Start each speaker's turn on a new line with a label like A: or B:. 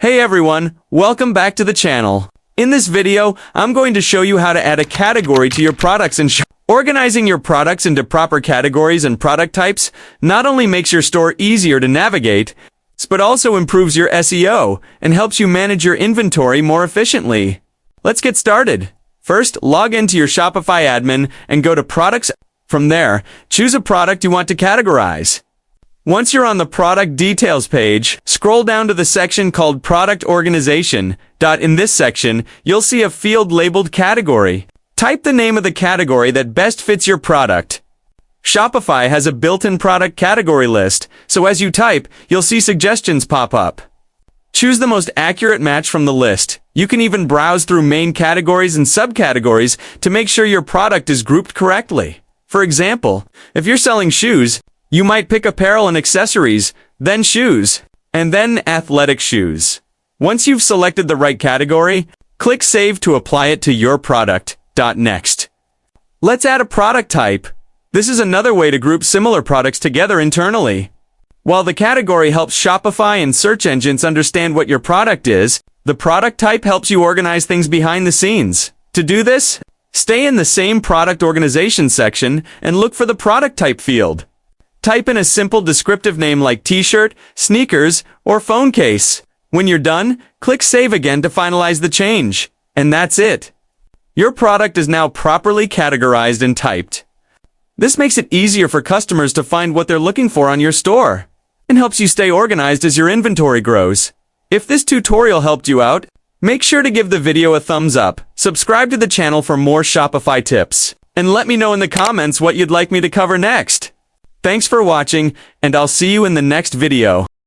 A: Hey everyone, welcome back to the channel. In this video, I'm going to show you how to add a category to your products and organizing your products into proper categories and product types not only makes your store easier to navigate, but also improves your SEO and helps you manage your inventory more efficiently. Let's get started. First, log into your Shopify admin and go to Products. From there, choose a product you want to categorize. Once you're on the product details page, scroll down to the section called Product Organization. In this section, you'll see a field labeled Category. Type the name of the category that best fits your product. Shopify has a built-in product category list, so as you type, you'll see suggestions pop up. Choose the most accurate match from the list. You can even browse through main categories and subcategories to make sure your product is grouped correctly. For example, if you're selling shoes, you might pick apparel and accessories, then shoes, and then athletic shoes. Once you've selected the right category, click Save to apply it to your product. Next, let's add a product type. This is another way to group similar products together internally. While the category helps Shopify and search engines understand what your product is, the product type helps you organize things behind the scenes. To do this, stay in the same product organization section and look for the product type field. Type in a simple descriptive name like t-shirt, sneakers, or phone case. When you're done, click Save again to finalize the change. And that's it. Your product is now properly categorized and typed. This makes it easier for customers to find what they're looking for on your store and helps you stay organized as your inventory grows. If this tutorial helped you out, make sure to give the video a thumbs up, subscribe to the channel for more Shopify tips, and let me know in the comments what you'd like me to cover next. Thanks for watching, and I'll see you in the next video.